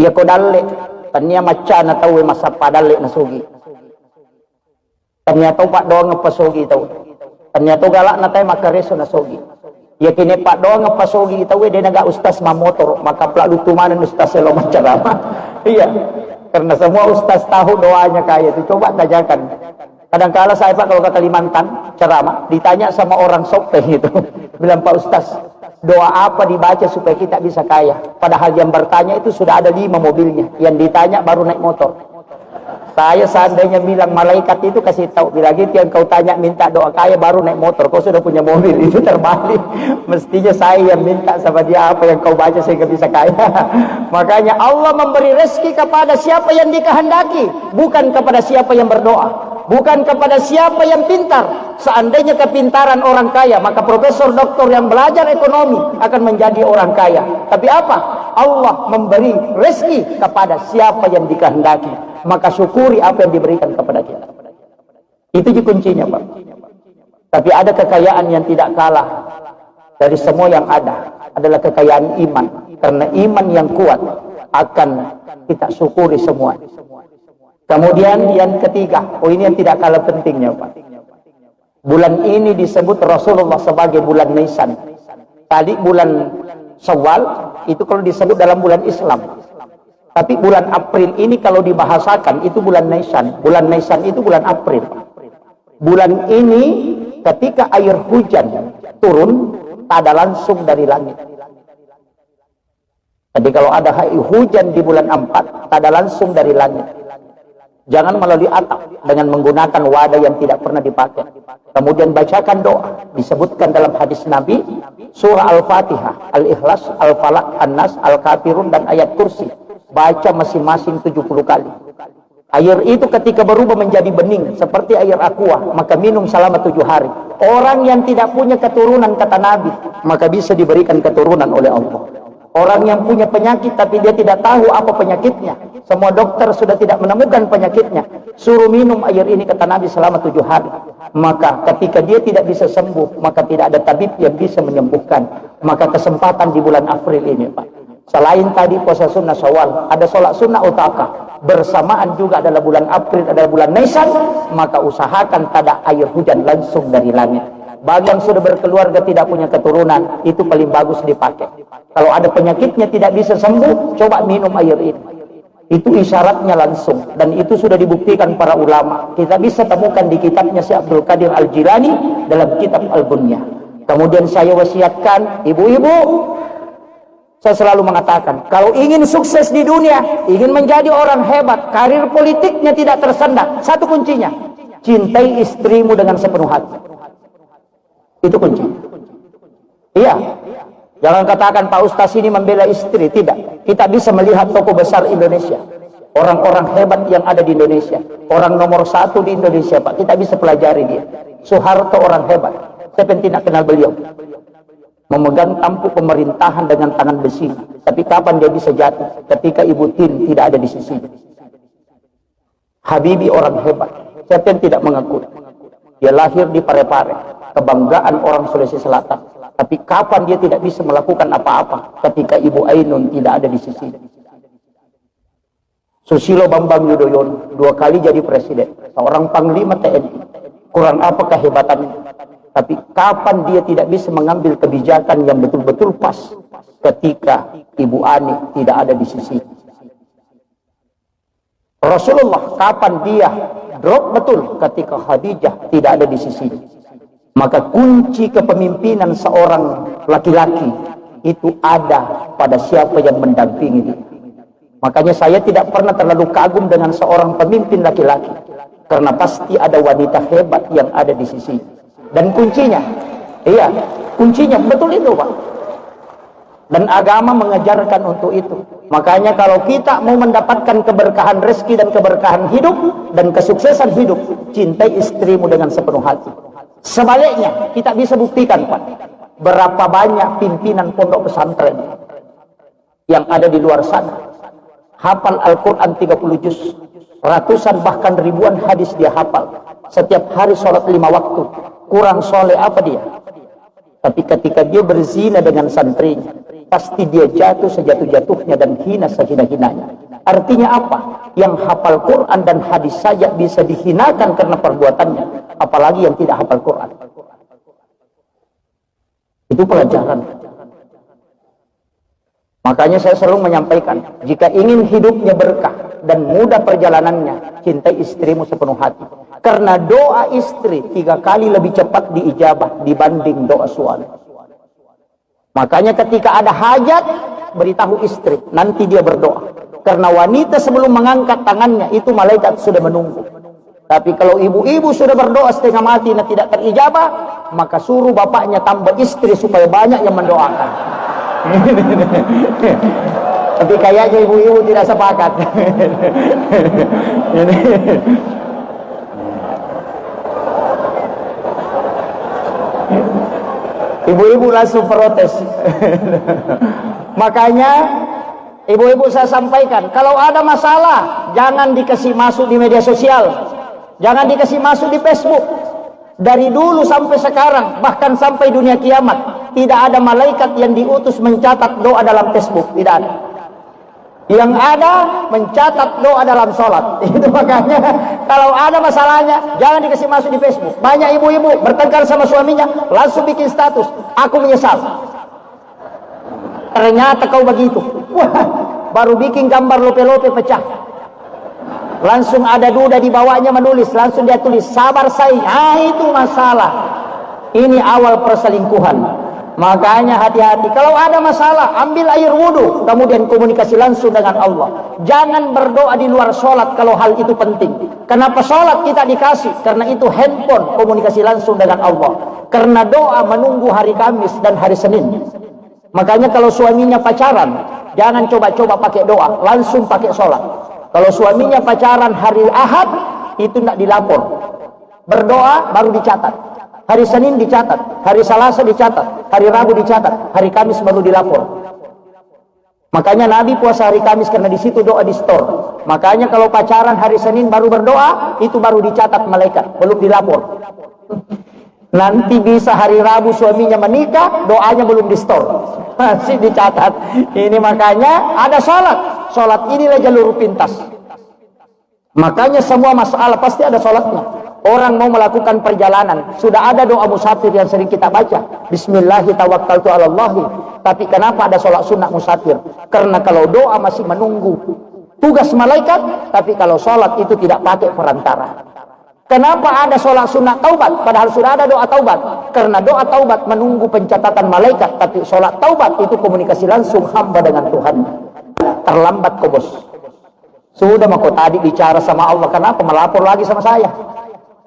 Ia ko dalle, tanya maca na tahu masa padalle na sugi. Tanya tahu pak doang ngepasugi tahu. Tanya tahu galak na tayo makareso na sugi. Ia kini pak doang ngepasugi tahu dia naga ustaz mamotor, maka pelak lutumanan ustaz selo macarama. Iya, karena semua ustaz tahu doanya kayak itu. Coba tanyakan. Kadang-kala saya pak kalau ke Kalimantan ceramah, ditanya sama orang sopeh itu, bilang Pak Ustaz, doa apa dibaca supaya kita bisa kaya? Padahal yang bertanya itu sudah ada 5 mobilnya, yang ditanya baru naik motor. Saya seandainya bilang malaikat itu kasih tahu, bila gitu yang kau tanya minta doa kaya baru naik motor, kau sudah punya mobil, itu terbalik. Mestinya saya yang minta sama dia apa yang kau baca sehingga bisa kaya. Makanya Allah memberi rezeki kepada siapa yang dikehendaki, bukan kepada siapa yang berdoa. Bukan kepada siapa yang pintar. Seandainya kepintaran orang kaya, maka profesor doktor yang belajar ekonomi akan menjadi orang kaya. Tapi apa? Allah memberi rezeki kepada siapa yang dikehendaki. Maka syukuri apa yang diberikan kepada kita. Itu kuncinya, Pak. Tapi ada kekayaan yang tidak kalah dari semua yang ada, adalah kekayaan iman. Karena iman yang kuat akan kita syukuri semua. Kemudian yang ketiga, ini yang tidak kalah pentingnya, Pak. Bulan ini disebut Rasulullah sebagai bulan Nisan. Tadi bulan Syawal itu kalau disebut dalam bulan Islam. Tapi bulan April ini kalau dibahasakan itu bulan Nisan. Bulan Nisan itu bulan April. Bulan ini ketika air hujan turun, tak ada langsung dari langit. Jadi kalau ada hujan di bulan 4, tak ada langsung dari langit. Jangan melalui atap dengan menggunakan wadah yang tidak pernah dipakai. Kemudian bacakan doa. Disebutkan dalam hadis Nabi, surah Al-Fatihah, Al-Ikhlas, Al-Falaq, An-Nas, Al-Kafirun, dan ayat kursi. Baca masing-masing 70 kali. Air itu ketika berubah menjadi bening seperti air aqua, maka minum selama 7 hari. Orang yang tidak punya keturunan, kata Nabi, maka bisa diberikan keturunan oleh Allah. Orang yang punya penyakit tapi dia tidak tahu apa penyakitnya, semua dokter sudah tidak menemukan penyakitnya, suruh minum air ini, kata Nabi, selama 7 hari. Maka ketika dia tidak bisa sembuh, maka tidak ada tabib yang bisa menyembuhkan. Maka kesempatan di bulan April ini, Pak, selain tadi puasa sunnah Syawal, ada sholat sunnah utakah, bersamaan juga adalah bulan April, adalah bulan Nisan, maka usahakan tada air hujan langsung dari langit. Bagi yang sudah berkeluarga tidak punya keturunan, itu paling bagus dipakai. Kalau ada penyakitnya tidak bisa sembuh, coba minum air ini. Itu isyaratnya langsung, dan itu sudah dibuktikan para ulama. Kita bisa temukan di kitabnya Syekh Abdul Qadir Al-Jilani dalam kitab Al-Bunyah. Kemudian saya wasiatkan, ibu-ibu, saya selalu mengatakan, kalau ingin sukses di dunia, ingin menjadi orang hebat, karir politiknya tidak tersendat, satu kuncinya, cintai istrimu dengan sepenuh hati. Itu kunci. Iya. Jangan katakan Pak Ustaz ini membela istri. Tidak. Kita bisa melihat tokoh besar Indonesia. Orang-orang hebat yang ada di Indonesia. Orang nomor 1 di Indonesia, Pak. Kita bisa pelajari dia. Soeharto orang hebat. Saya tidak kenal beliau. Memegang tampuk pemerintahan dengan tangan besi. Tapi kapan dia bisa jatuh? Ketika Ibu Tin tidak ada di sisinya. Habibie orang hebat. Saya tidak mengakui. Dia lahir di Parepare. Kebanggaan orang Sulawesi Selatan. Tapi kapan dia tidak bisa melakukan apa-apa ketika Ibu Ainun tidak ada di sisi. Susilo Bambang Yudhoyono 2 kali jadi presiden, seorang panglima TNI. Kurang apa kehebatannya? Tapi kapan dia tidak bisa mengambil kebijakan yang betul-betul pas ketika Ibu Ani tidak ada di sisi. Rasulullah kapan dia drop betul ketika Khadijah tidak ada di sisi. Maka kunci kepemimpinan seorang laki-laki itu ada pada siapa yang mendampingi dia. Makanya saya tidak pernah terlalu kagum dengan seorang pemimpin laki-laki, karena pasti ada wanita hebat yang ada di sisi. Dan kuncinya, iya, kuncinya betul itu, Pak. Dan agama mengajarkan untuk itu. Makanya kalau kita mau mendapatkan keberkahan rezeki dan keberkahan hidup dan kesuksesan hidup, cintai istrimu dengan sepenuh hati. Sebaliknya, kita bisa buktikan, Pak, berapa banyak pimpinan pondok pesantren yang ada di luar sana. Hafal Al-Quran 30 juz, ratusan bahkan ribuan hadis dia hafal. Setiap hari sholat 5 waktu. Kurang soleh apa dia? Tapi ketika dia berzina dengan santrinya, pasti dia jatuh sejatuh-jatuhnya dan hina sehina-hinanya. Artinya apa? Yang hafal Quran dan hadis saja bisa dihinakan karena perbuatannya, apalagi yang tidak hafal Quran. Itu pelajaran. Makanya saya selalu menyampaikan, jika ingin hidupnya berkah dan mudah perjalanannya, cintai istrimu sepenuh hati. Karena doa istri 3 kali lebih cepat diijabah dibanding doa suami. Makanya ketika ada hajat, beritahu istri, nanti dia berdoa. Karena wanita sebelum mengangkat tangannya, itu malaikat sudah menunggu. Tapi kalau ibu-ibu sudah berdoa setengah mati dan tidak terijabah, maka suruh bapaknya tambah istri supaya banyak yang mendoakan. Tapi kayaknya ibu-ibu tidak sepakat. Ibu-ibu langsung protes. Makanya ibu-ibu saya sampaikan, kalau ada masalah jangan dikasih masuk di media sosial, jangan dikasih masuk di Facebook. Dari dulu sampai sekarang, bahkan sampai dunia kiamat, tidak ada malaikat yang diutus mencatat doa dalam Facebook, tidak ada. Yang ada mencatat doa dalam sholat. Itu makanya kalau ada masalahnya jangan dikasih masuk di Facebook. Banyak ibu-ibu bertengkar sama suaminya langsung bikin status, aku menyesal. Ternyata kau begitu. Wah, baru bikin gambar lope-lope pecah. Langsung ada duda di bawahnya menulis, langsung dia tulis sabar say. Itu masalah. Ini awal perselingkuhan. Makanya hati-hati. Kalau ada masalah, ambil air wudhu, kemudian komunikasi langsung dengan Allah. Jangan berdoa di luar sholat kalau hal itu penting. Kenapa sholat kita dikasih? Karena itu handphone, komunikasi langsung dengan Allah. Karena doa menunggu hari Kamis dan hari Senin. Makanya kalau suaminya pacaran, jangan coba-coba pakai doa, langsung pakai sholat. Kalau suaminya pacaran hari Ahad, itu tidak dilapor. Berdoa baru dicatat. Hari Senin dicatat, hari Selasa dicatat, hari Rabu dicatat, hari Kamis baru dilapor. Makanya Nabi puasa hari Kamis karena di situ doa di store. Makanya kalau pacaran hari Senin baru berdoa, itu baru dicatat malaikat, belum dilapor. Nanti bisa hari Rabu suaminya menikah, doanya belum di store, masih dicatat. Ini makanya ada sholat. Sholat inilah jalur pintas. Makanya semua masalah pasti ada sholatnya. Orang mau melakukan perjalanan, sudah ada doa musafir yang sering kita baca. Bismillahirrahmanirrahim. Tapi kenapa ada sholat sunnah musafir? Karena kalau doa masih menunggu tugas malaikat, tapi kalau sholat itu tidak pakai perantara. Kenapa ada sholat sunnah taubat? Padahal sudah ada doa taubat. Karena doa taubat menunggu pencatatan malaikat, tapi sholat taubat itu komunikasi langsung hamba dengan Tuhan. Terlambat kok bos. Sudah mau tadi bicara sama Allah, kenapa melapor lagi sama saya?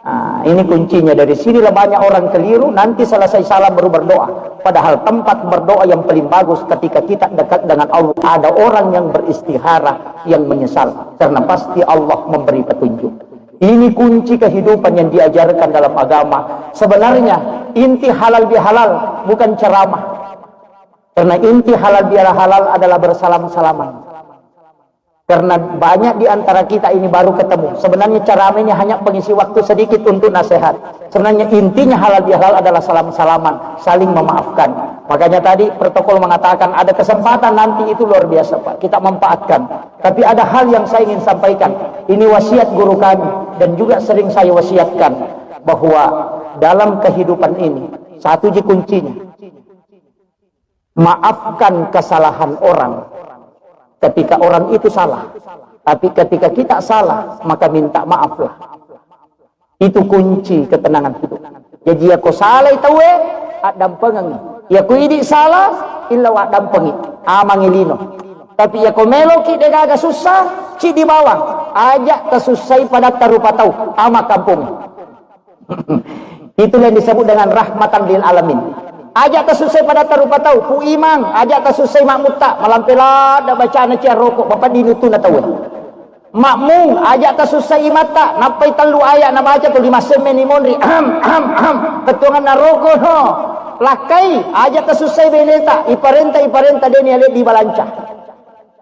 Nah, ini kuncinya. Dari sinilah banyak orang keliru, nanti selesai salam baru berdoa. Padahal tempat berdoa yang paling bagus ketika kita dekat dengan Allah. Ada orang yang beristihara, yang menyesal, karena pasti Allah memberi petunjuk. Ini kunci kehidupan yang diajarkan dalam agama. Sebenarnya inti halal bihalal bukan ceramah. Karena inti halal bihalal adalah bersalam-salaman. Karena banyak di antara kita ini baru ketemu. Sebenarnya ceramahnya hanya pengisi waktu sedikit untuk nasihat. Sebenarnya intinya halal bihalal adalah salam-salaman, saling memaafkan. Makanya tadi protokol mengatakan ada kesempatan nanti itu luar biasa Pak, kita manfaatkan. Tapi ada hal yang saya ingin sampaikan. Ini wasiat guru kami dan juga sering saya wasiatkan, bahwa dalam kehidupan ini satu kuncinya, maafkan kesalahan orang ketika orang itu salah. Tapi ketika kita salah, maka minta maaflah. Itu kunci ketenangan hidup. Jadi ya ko salah itawe at dampengan. Ya ko idi salah illa wa dampengi amangilino. Tapi ya ko meloki de gaga susah ci di bawah. Ajak kesusai pada tarupa tahu ama kampung. Itulah yang disebut dengan rahmatan lil alamin. Ajak kesusai pada tarupa tahu ku imang, ajak kesusai makmut tak malampela dah baca na cia rokok bapak dinutu na tahu. Makmum ajak kesusai mata napai telu ayat na baca tu 5 semen ni monri ketungan na rokok no. Lakai ajak kesusai beneta iparenta deni ale di balanca.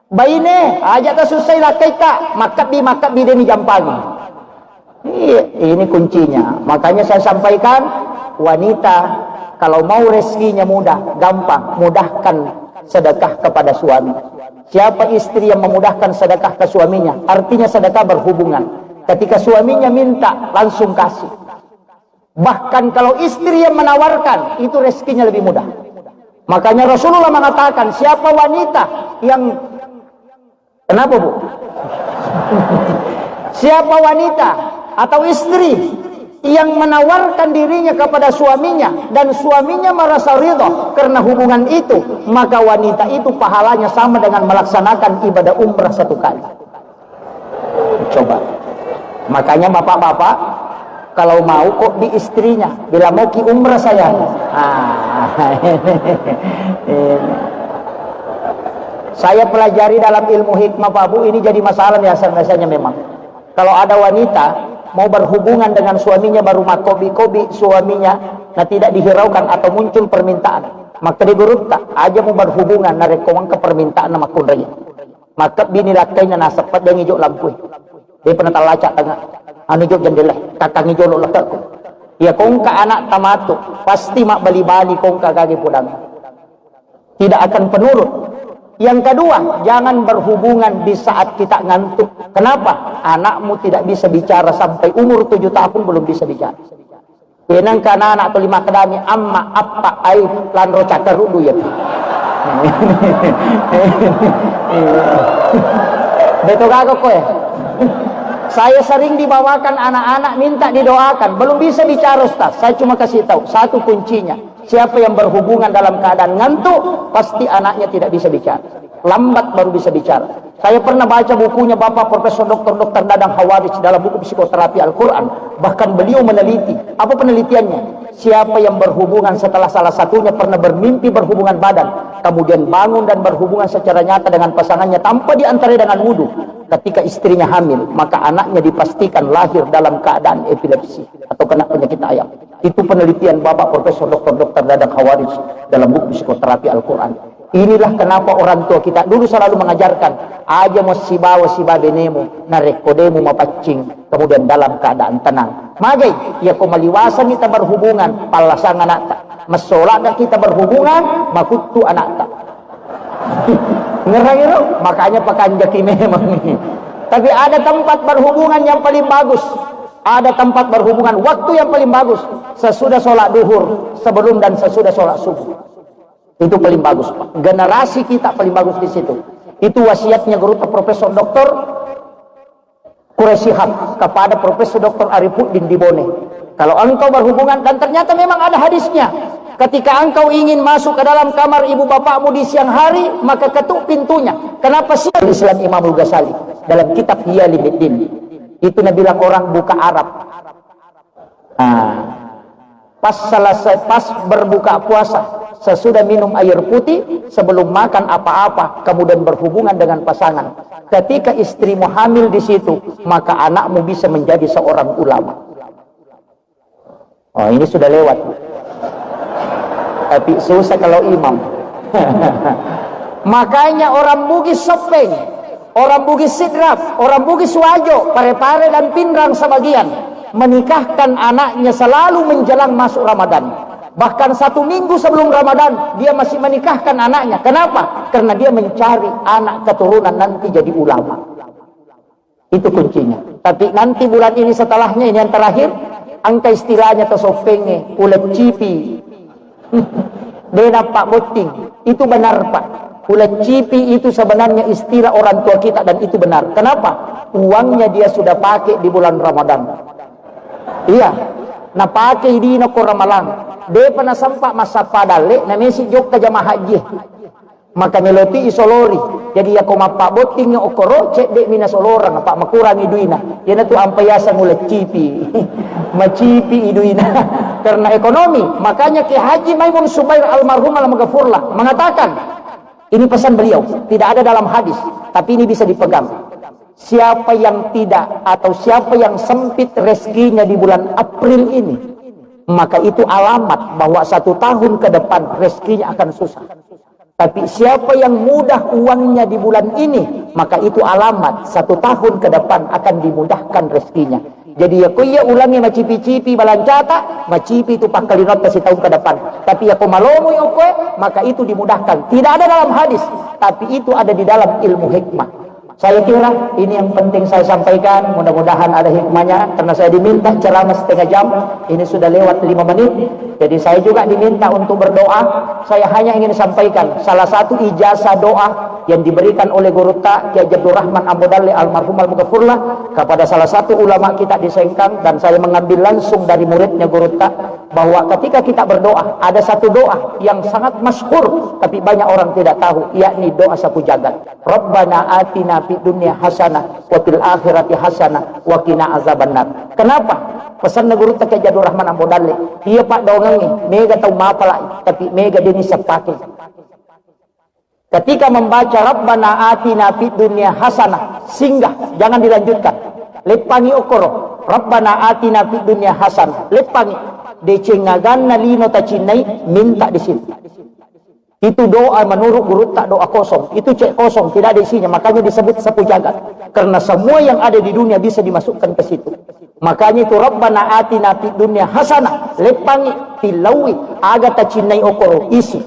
Baine ajak kesusai lakai tak makat bi deni jampani. Ini kuncinya. Makanya saya sampaikan, wanita kalau mau rezekinya mudah, gampang, mudahkan sedekah kepada suami. Siapa istri yang memudahkan sedekah ke suaminya, artinya sedekah berhubungan. Ketika suaminya minta, langsung kasih. Bahkan kalau istri yang menawarkan, itu rezekinya lebih mudah. Makanya Rasulullah mengatakan, siapa wanita yang... Kenapa, Bu? Siapa wanita atau istri yang menawarkan dirinya kepada suaminya dan suaminya merasa ridha karena hubungan itu, maka wanita itu pahalanya sama dengan melaksanakan ibadah umrah 1 kali. Coba. Makanya bapak-bapak kalau mau kok di istrinya, bila mau ki umrah saya. Saya pelajari dalam ilmu hikmah Pak Bu, ini jadi masalah biasanya memang. Kalau ada wanita mau berhubungan dengan suaminya baru makobi-kobi suaminya, nah tidak dihiraukan atau muncul permintaan, maka digurut tak aja mau berhubungan narekowang ke permintaan nama kunraya, maka bini lakainya nasapat dia ngijok lampu dia pernah talacak tengah anu hijau jendela kakak hijau lo letakku ya kongka anak tamatu pasti mak bali-bali kongka kaki pulang tidak akan penurut. Yang kedua, jangan berhubungan di saat kita ngantuk. Kenapa? Anakmu tidak bisa bicara sampai umur 7 tahun belum bisa bicara. Kenang kana anak tu 5 kedami amma apa ai lanro cakar rudu ya. Betul kagak kowe? Saya sering dibawakan anak-anak minta didoakan, belum bisa bicara Ustaz. Saya cuma kasih tahu satu kuncinya. Siapa yang berhubungan dalam keadaan ngantuk, pasti anaknya tidak bisa bicara. Lambat baru bisa bicara. Saya pernah baca bukunya Bapak Profesor Dr. Dadang Hawadis dalam buku psikoterapi Al-Quran. Bahkan beliau meneliti. Apa penelitiannya? Siapa yang berhubungan setelah salah satunya pernah bermimpi berhubungan badan, kemudian bangun dan berhubungan secara nyata dengan pasangannya tanpa diantarai dengan wudu, ketika istrinya hamil, maka anaknya dipastikan lahir dalam keadaan epilepsi atau kena penyakit ayam. Itu penelitian Bapak Profesor Dr. Dadang Hawadis dalam buku psikoterapi Al-Quran. Inilah kenapa orang tua kita dulu selalu mengajarkan aja mau si babenemu narekodemu mapacing, kemudian dalam keadaan tenang magai ya ko maliwasan kita berhubungan palasang anak tak masolat kita berhubungan makutu anak tak ngerang makanya pakanjaki memang ini. Tapi ada tempat berhubungan yang paling bagus, ada tempat berhubungan waktu yang paling bagus sesudah sholat duhur, sebelum dan sesudah sholat subuh. Itu paling bagus, Pak. Generasi kita paling bagus di situ. Itu wasiatnya guru Profesor Dr. Quraisihab kepada Profesor Dr. Arifuddin di Bone. Kalau engkau berhubungan, dan ternyata memang ada hadisnya. Ketika engkau ingin masuk ke dalam kamar ibu bapakmu di siang hari, maka ketuk pintunya. Kenapa sih? Islam Imam Al-Ghazali dalam kitab Hiyaliddin. Itu Nabi bilang orang buka Arab. Pas berbuka puasa, sesudah minum air putih, sebelum makan apa-apa, kemudian berhubungan dengan pasangan. Ketika istrimu hamil di situ, maka anakmu bisa menjadi seorang ulama. Oh, ini sudah lewat. Tapi susah kalau imam. Makanya orang Bugis Sopeng, orang Bugis Sidrap, orang Bugis Wajo, Parepare dan Pindrang sebagian menikahkan anaknya selalu menjelang masuk Ramadan. Bahkan 1 minggu sebelum Ramadan dia masih menikahkan anaknya. Kenapa? Karena dia mencari anak keturunan nanti jadi ulama. Itu kuncinya. Tapi nanti bulan ini setelahnya, ini yang terakhir, angka istilahnya tosopenge ulet cipi. Dena Pak Boting. Itu benar Pak. Ulet cipi itu sebenarnya istilah orang tua kita, dan itu benar. Kenapa? Uangnya dia sudah pakai di bulan Ramadan. Iya, na pakai di ko Ramalan. Dia pernah sampai masa padale na mesi jok ka jamaah haji. Maka meloti isolori. Jadi ya ko mapak boting nga okoro cek dek mina soloran apa makurangi duina. Yan tu ampayasa ngulet cipi. Macipi iduina karena ekonomi. Makanya Ki Haji Maimun Subair almarhum al-Maghfurlah mengatakan, ini pesan beliau, tidak ada dalam hadis, tapi ini bisa dipegang. Siapa yang tidak atau siapa yang sempit rezekinya di bulan April ini, maka itu alamat bahwa 1 tahun ke depan rezekinya akan susah. Tapi siapa yang mudah uangnya di bulan ini, maka itu alamat 1 tahun ke depan akan dimudahkan rezekinya. Jadi ya kuya ulangi macipi-cipi balancata, macipi itu pangkalinot kasih tahun ke depan. Tapi ya malomo yung kue, maka itu dimudahkan. Tidak ada dalam hadis, tapi itu ada di dalam ilmu hikmah. Saya kira ini yang penting saya sampaikan. Mudah-mudahan ada hikmahnya, karena saya diminta ceramah setengah jam. Ini sudah lewat 5 menit. Jadi saya juga diminta untuk berdoa. Saya hanya ingin sampaikan salah satu ijazah doa yang diberikan oleh Guru Ta Kiai Abdul Rahman Ambodale almarhum al-Mughfurlah kepada salah satu ulama kita di Sengkang, dan saya mengambil langsung dari muridnya Guru Ta, bahwa ketika kita berdoa ada satu doa yang sangat masyhur tapi banyak orang tidak tahu, yakni doa sapu jagat. Rabbana atina fid dunya hasanah wa fil akhirati hasanah wa qina azabannar. Kenapa? Pesan Guru Ta Kiai Abdul Rahman Ambodale, iya Pak dongangi mega tau mapala tapi mega dini sepake. Ketika membaca Rabbana atina fid dunya hasanah, singgah, jangan dilanjutkan. Lepangi okoro. Rabbana atina fid dunya hasanah. Lepangi. Decengagan na lino tacinai, minta di sini. Itu doa menurut Guru Tak doa kosong. Itu cek kosong, tidak ada isinya. Makanya disebut sapu jagat. Karena semua yang ada di dunia bisa dimasukkan ke situ. Makanya itu Rabbana atina fid dunya hasanah. Lepangi, tilawi, aga tacinai okoro, isi.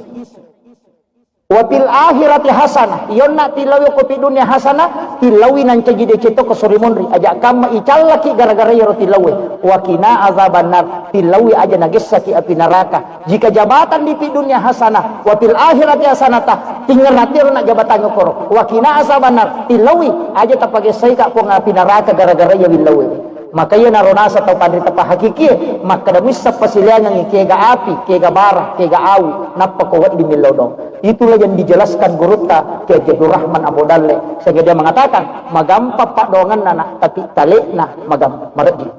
Wapil akhirati hasanah, iyon nak tilawi ko pi dunia hasanah, tilawi nan cajide ceto ko sorimonri aja kama icallaki gara-gara yaro tilawi, wakina azabannar, tilawi aja nagesaki api neraka. Jika jabatan di pi dunia hasanah, wapil akhirati hasanata, tinggal natiro nak jabatan ngokoro, wakina azabannar, tilawi aja tapagesai ka po api neraka gara-gara ya bilawi. Maka ia naronasa atau pandri tapa hakiki, maka damis sa pasilian ng kega api, kega bara, kega awu, napakawat di milodong. Itulah yang dijelaskan Guru Ta Kiai Abdul Rahman Ambodale, sehingga dia mengatakan magampa pak dongan nana tapi talik nah magam marji.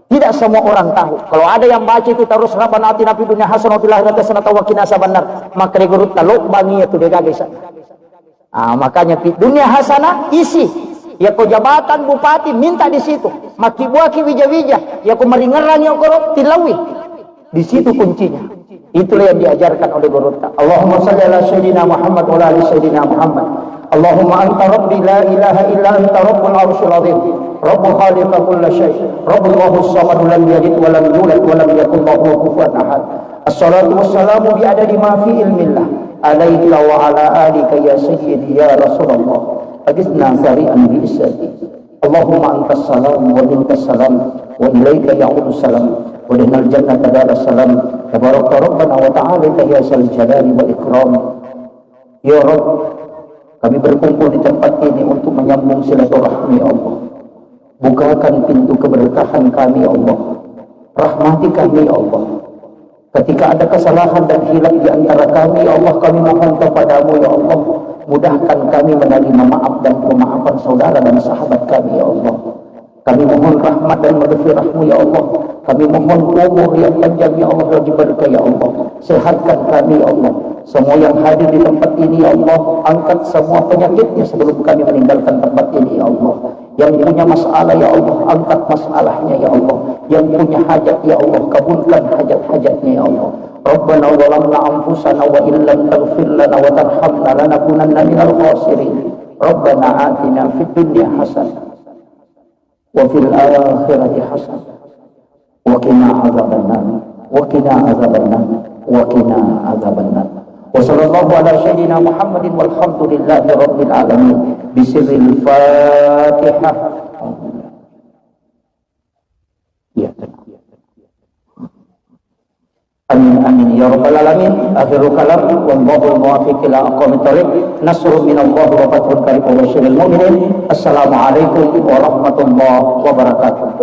Tidak semua orang tahu. Kalau ada yang baca itu terus Rabbana atina fid dunya hasanah wa fil akhirati hasanah wa qina azabannar, maka Guru Ta lo bangi itu dia gagesa. Makanya fid dunya hasanah isi. Ya ko jabatan bupati minta di situ, makibuaki wija-wija, ya ko maringeran ya ko tilawi. Di situ kuncinya. Itulah yang diajarkan oleh Guru Ta. Allahumma shalli ala sayyidina Muhammad wa ala ali sayyidina Muhammad. Allahumma anta rabbi la ilaha illa anta rabbul arsyil azim. Rabbu khaliqa kulli syai'. Rabbullahu samad lam yalid wa lam yulad wa lam yakul lahu kufuwan ahad. Assalatu wassalamu bi adadi ma fi ilmillah. Alaika wa ala alika ya sayyidi ya Rasulullah. Hadisna sari'an bi isati. Allahumma antas salam wa minkas salam wa ilaika ya'udu salam wa dinal jannata dar salam. Tabaraka rabbana wa ta'ala ya sal jalali wal ikram. Ya Rabb, kami berkumpul di tempat ini untuk menyambung silaturahmi ya Allah. Bukakan pintu keberkahan kami ya Allah. Rahmati kami ya Allah. Ketika ada kesalahan dan hilaf di antara kami ya Allah, kami mohon kepadamu ya Allah, mudahkan kami menerima maaf dan pemaafan saudara dan sahabat kami ya Allah. Kami mohon rahmat dan maghfirah-Mu ya Allah. Kami mohon umur yang panjang ya Allah, dan berkah ya Allah. Sehatkan kami ya Allah. Semua yang hadir di tempat ini ya Allah, angkat semua penyakitnya sebelum kami meninggalkan tempat ini ya Allah. Yang punya masalah ya Allah, angkat masalahnya ya Allah. Yang punya hajat ya Allah, kabulkan hajat-hajatnya ya Allah. Rabbana zalamna anfusana wa illam taghfir lana wa tarhamna lanakunanna minal khasirin. Rabbana atina fid dunya hasanah wa fil akhirati hasanah wa qina azabannar wa qina azabannar wa qina azabannar. Wa sallallahu ala sayyidina Muhammadin walhamdulillahi rabbil alamin. Bisirril Fatihah. Ya, amin amin ya rabbal alamin. Akhirul kalam wallahu muwaffiq ila aqwamit thoriq. Nasrun minallahi wa fathun qarib wa basyiril mu'minin. Assalamualaikum warahmatullahi wabarakatuh.